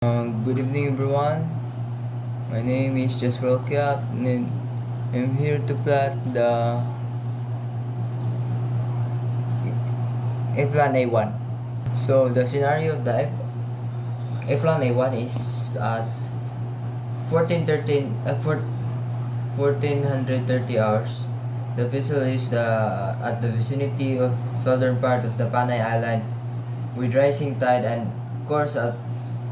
Good evening, everyone. My name is Quiap, and I'm here to plot the Aplan A1. So the scenario of the Aplan A1 is at 1430 hours. The vessel is at the vicinity of southern part of the Panay Island with rising tide and course at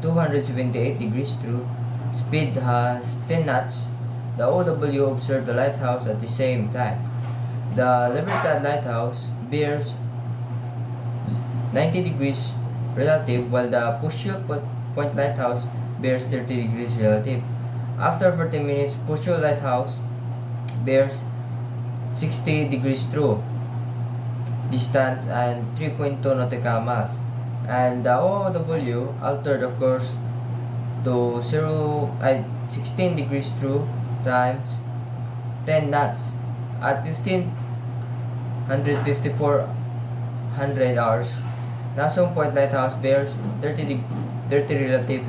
278 degrees through. Speed has 10 knots. The OW observed the lighthouse at the same time. The Libertad Lighthouse bears 90 degrees relative while the Pushul Point Lighthouse bears 30 degrees relative. After 40 minutes, Pushul Lighthouse bears 60 degrees true distance and 3.2 nautical miles, and the OW altered the course to 16 degrees true times 10 knots at 1554 hours. Nasong Point Lighthouse bears 30 relative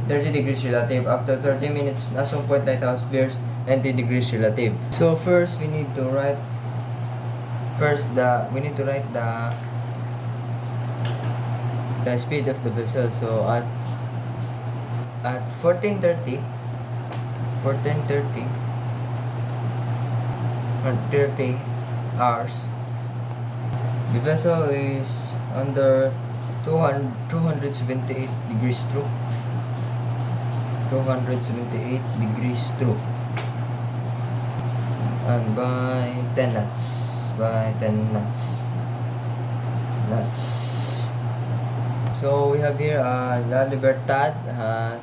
30 degrees relative. After 30 minutes, Nasong Point Lighthouse bears 90 degrees relative. So first we need to write the speed of the vessel. So at 1430 or 30 hours, the vessel is under 278 degrees true. 278 degrees true. And by 10 knots. So we have here La Libertad has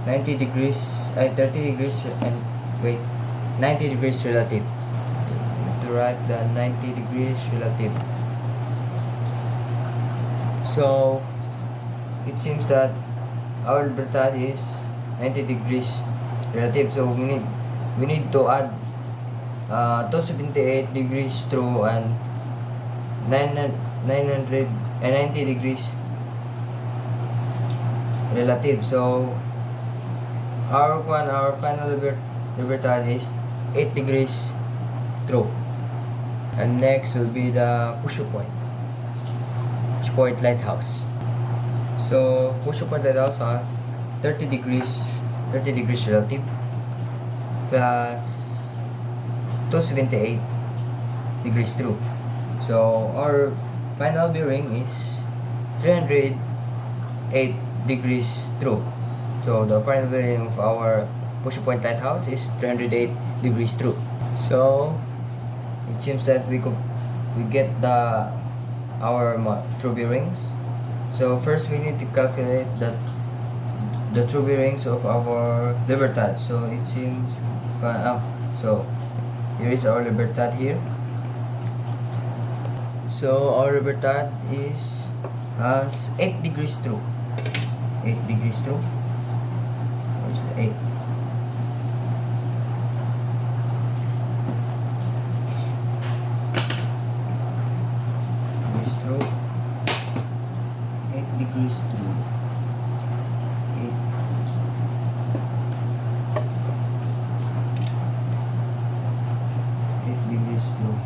90 degrees, 30 degrees, and 90 degrees relative. To write the 90 degrees relative. So it seems that our Libertad is 90 degrees relative. So we need to add 278 degrees true and 990 degrees relative. So our final Libertad is 8 degrees true. And next will be the Pusho Point Lighthouse. So Pusho Point Lighthouse has 30 degrees relative plus 278 degrees true. So our final bearing is 308 degrees true. So the final bearing of our Pusho Point Lighthouse is 308 degrees true. So it seems that we get our true bearings. So first we need to calculate the true bearings of our Libertad. So it seems so here is our Libertad here. So our Libertad has 8 degrees true. 8 degrees true. Where's the 8? Degrees true. 8 degrees true. 8. Degrees true.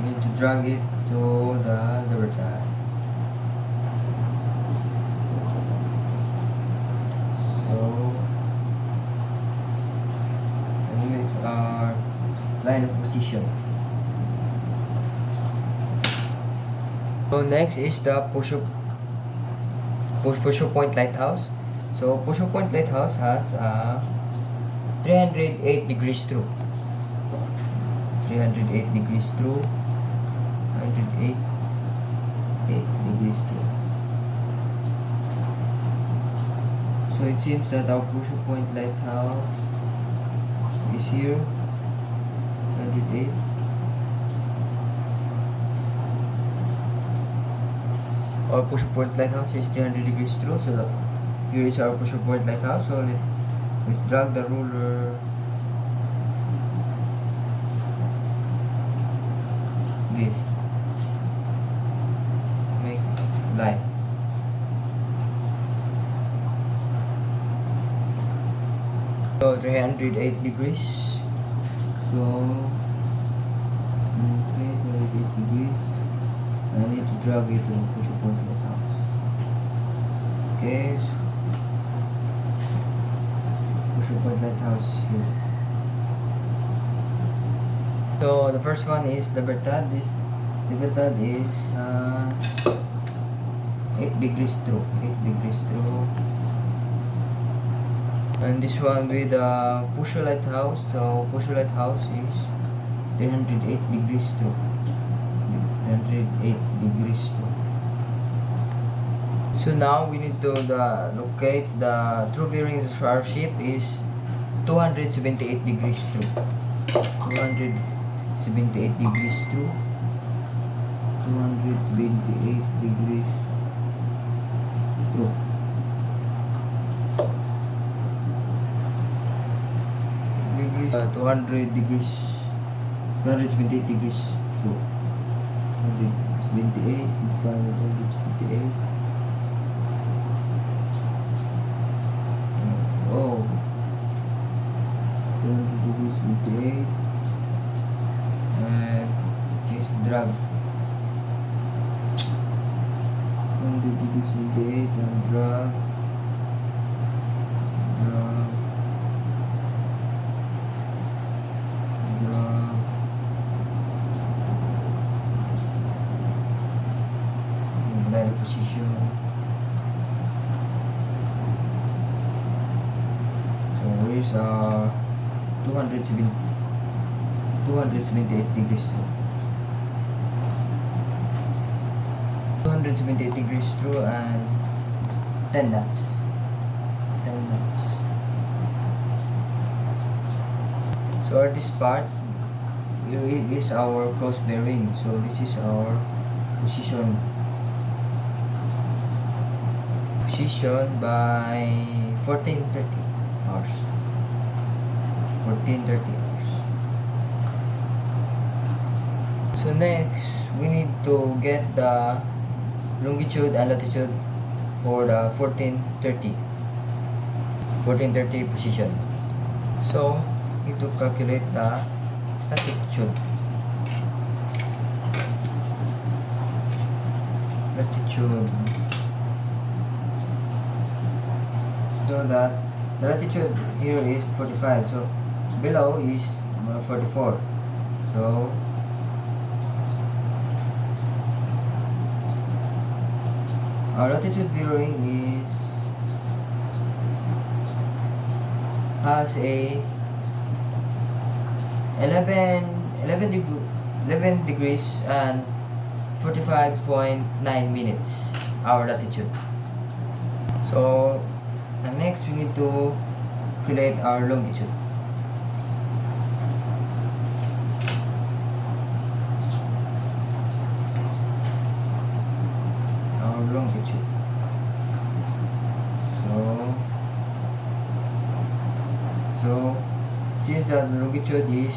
Need to drag it to the Libertad. So limits our line of position. So next is the Pusho Point Lighthouse. So Pusho Point Lighthouse has 308 degrees true. 308 degrees true. 108 degrees true. So it seems that our Pusho Point Lighthouse is here. 108. Our Pusho Point Lighthouse is 300 degrees true. So here is our Pusho Point Lighthouse. So let's drag the ruler this. line. So 308 degrees. So 308 degrees. I need to drag it to push a point lighthouse. Okay. Push a point lighthouse here. So the first one is Libertad. This Libertad is 8 degrees through. 8 degrees through. And this one with Pusher Lighthouse. So Pusher Lighthouse is 308 degrees through. 308 degrees through. So now we need to locate the true bearings of our ship is 278 degrees through. 278 degrees through. 278 degrees through. Degrees 200 degrees 278 degrees through. 278 278. Oh, 200 degrees 78. And just drag 100 degrees 78 and drag line position. So where's 278 degrees through. 278 degrees through and 10 knots. 10 knots. So at this part, here is our cross bearing. So this is our position. Position by 14:30 hours. 14:30 hours. So next, we need to get the longitude and latitude for the 14:30 position. So need to calculate the latitude. So that the latitude here is 45. So below is 44. So our latitude bearing has a 11 degrees and 45.9 minutes our latitude. So and next we need to calculate our longitude. Our longitude. So since the longitude is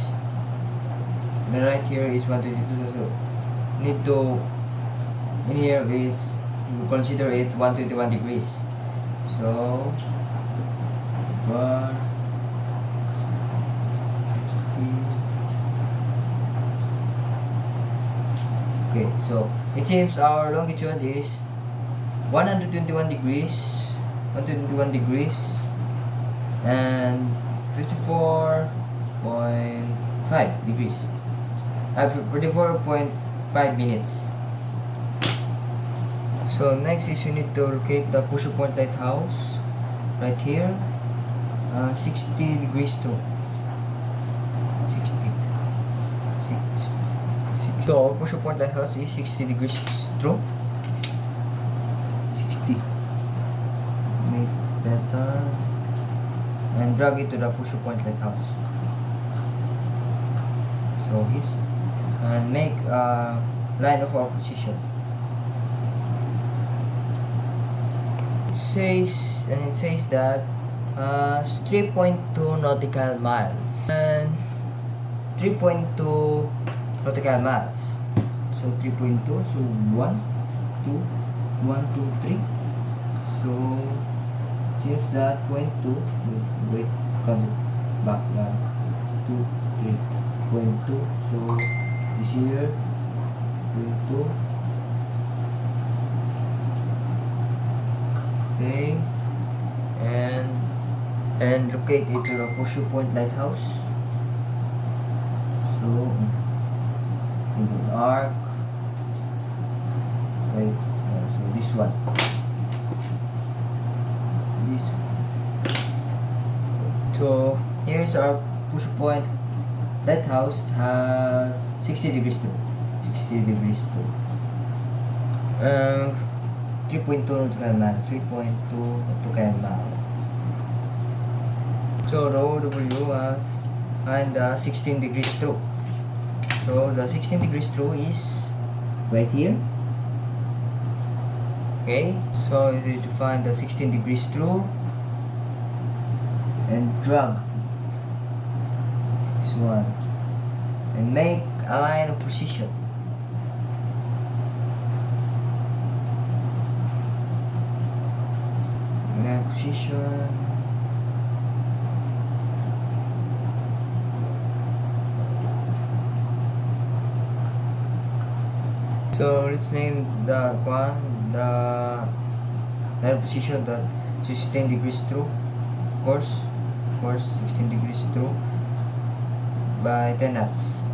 the right here is 122, so need to in here is you consider it 121 degrees. So okay, so it seems our longitude is 121 degrees and 54.5 degrees 44.5 minutes. So next is we need to locate the Pusher Point Lighthouse right here, 60 degrees to 60. So Pusher Point Lighthouse is 60 degrees through. 60. Make better and drag it to the Pusher Point Lighthouse. So his and make a line of our position. It says that 3.2 nautical miles and 3.2 nautical miles. So 3.2, so 1, 2, 1, 2, 3. So seems that point 2. Wait, come back. 1, 2, 3. Point 2. So this here, point 2. Okay, and locate it to the Pushu Point Lighthouse. So in the arc, right? So this one, this one. So here's our Pushu Point Lighthouse. Has 60 degrees to 60 degrees to 3.2 to Kalman, 3.2 to Kalman. So the OW has and 16 degrees through. So the 16 degrees through is right here. Okay, so you need to find the 16 degrees through and drag this one and make a line of position. Position. So let's name the one, the line position that 16 degrees through. Of course 16 degrees through by 10 knots.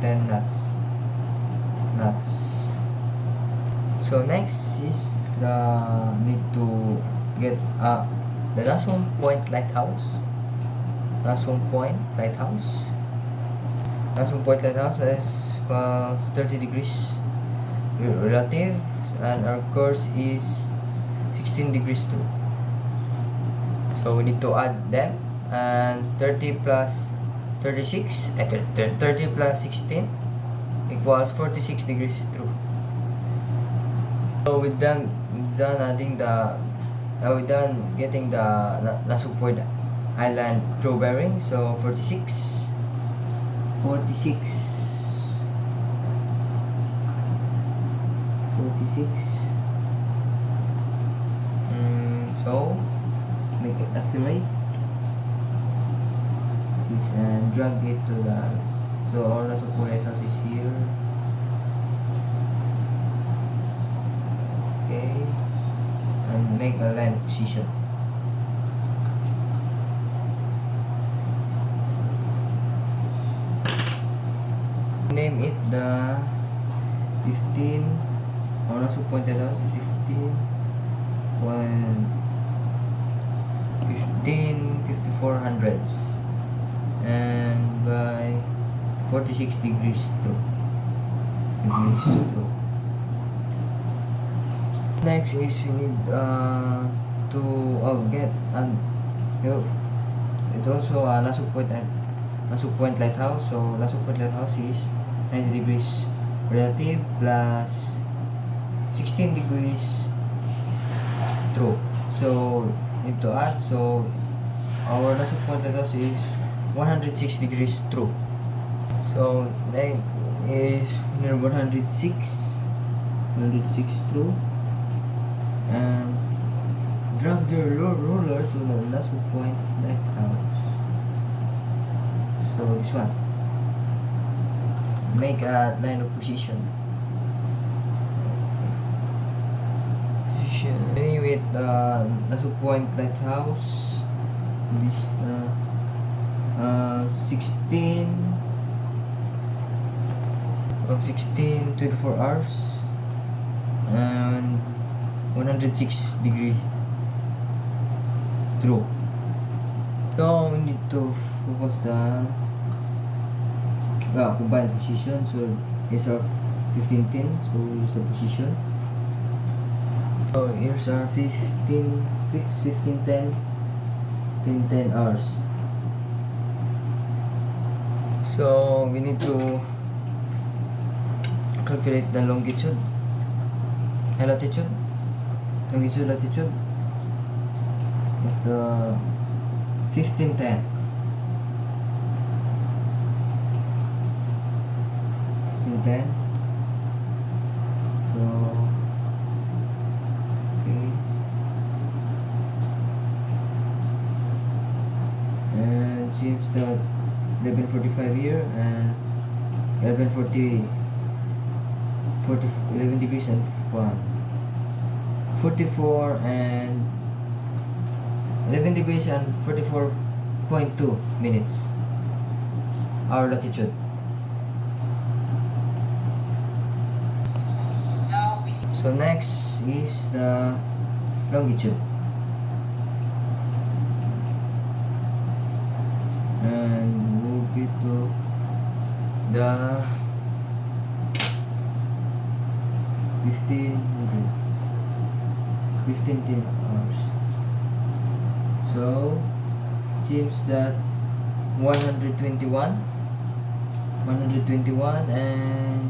10 knots. So next is the need to get the Nasong Point Lighthouse. Nasong Point Lighthouse is 30 degrees relative, and our course is 16 degrees too. So we need to add them, and 30 plus 36, 30 plus 16 equals 46 degrees through. So we're done adding the we're done getting the Nasong Point Island through bearing. So 46 so make it accurate and drag it to the, so our Nasong Point Lighthouse is here. Okay, and make a line position. Name it the 15, or Nasong Point Lighthouse 5400s and by 46 degrees through. Next is we need to get, and it also Nasong Point Lighthouse. So Nasong Point Lighthouse is 90 degrees relative plus 16 degrees through. So need to add, so our Nasong Point Lighthouse is 106 degrees through. So next is 106 through, and drag your roller to the Nasong Point Lighthouse. So this one, make a line of position. With Nasong Point Lighthouse, this 16 24 hours and 106 degree through. So we need to focus the combined position. So here's our 1510, so use the position. So here's our 1510 hours. So we need to calculate the longitude and latitude of the 1510. So 11:45 here, and 11:40, 11 degrees and 44 and 11 degrees and 44.2 minutes our latitude. So next is the longitude, and move it to the 15 hours. So seems that 121 and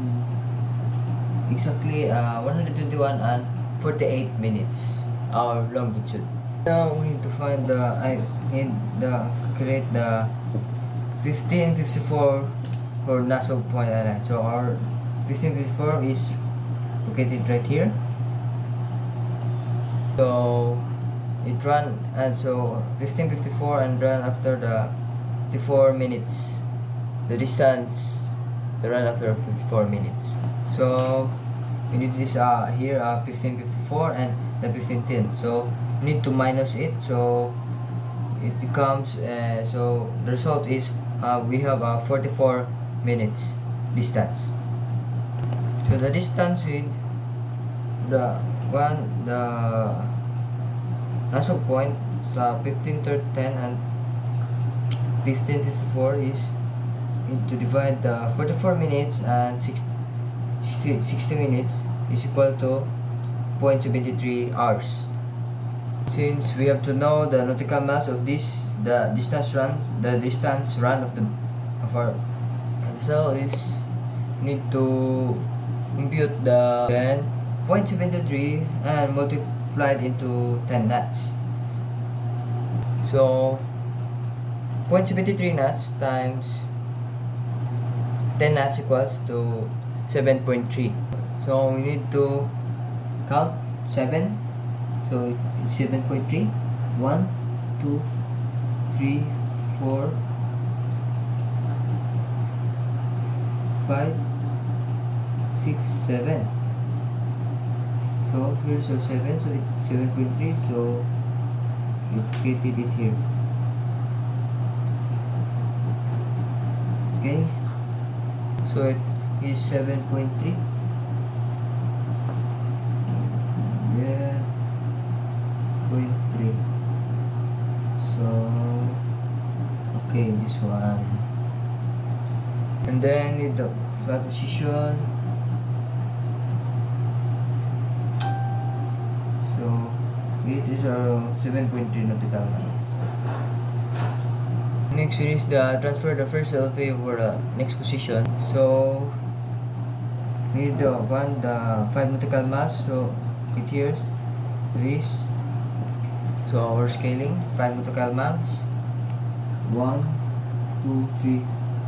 exactly 121 and 48 minutes our longitude. Now we need to find I need the calculate the 1554 for Nassau Point Island. So our 1554 is located right here. So it run, and so 1554 and run after the 54 minutes. The distance the run after 54 minutes. So we need this here 1554 and the 1510. So we need to minus it. So it becomes so the result is we have 44 minutes distance. So the distance with the Nassau Point, the 1510 and 1554 is to divide the 44 minutes and 60 minutes is equal to 0.73 hours. Since we have to know the nautical mass of this, the distance run of our vessel is need to compute the 0.73 and multiplied into 10 knots. So 0.73 knots times 10 knots equals to 7.3. So we need to count 7. So it's 7.3. 1, 2, 3, 4, 5, 6, 7. So here's your 7. So it's 7.3. So we located it here. Okay. So it is 7.3. Yeah, 0.3. So okay, this one, and then in the flat position. So it is our 7.3 nautical miles. Next we is the transfer the first LP over the next position. So we need the 5 nautical miles. So it here is, so our scaling 5 nautical miles. 1, 2, 3,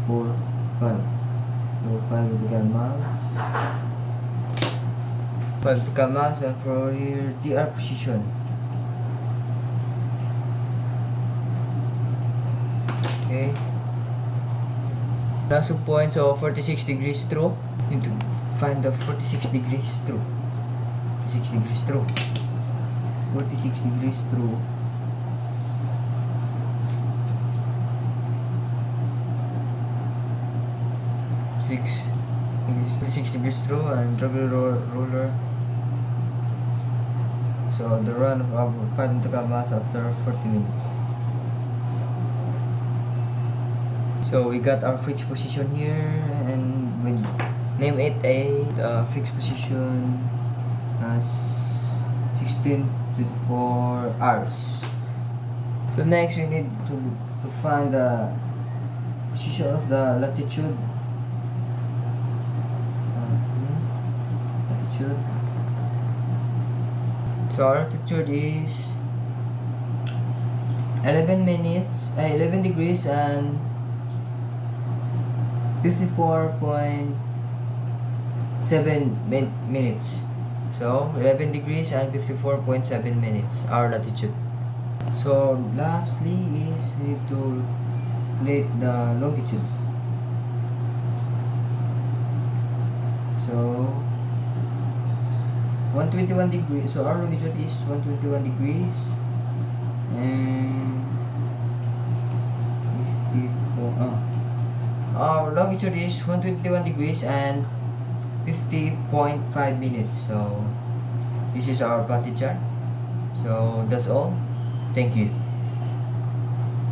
4, 5. So 5 nautical miles. 5 nautical miles, and for here DR position. Okay. Nassau Point, so 46 degrees through. Need to find the 46 degrees through. 46 degrees through. 46 degrees through. Six 46 degrees through, and regular ruler. So the run of our 5 nautical miles after 40 minutes. So we got our fixed position here, and we name it fixed position as 16-24 hours. So next we need to find the position of the latitude. So our latitude is 11 degrees and 54.7 minutes. So 11 degrees and 54.7 minutes our latitude. So lastly is we need to calculate the longitude. So 121 degrees. So our longitude is 121 degrees and 54. Our longitude is 121 degrees and 50.5 minutes. So this is our body chart. So that's all. Thank you.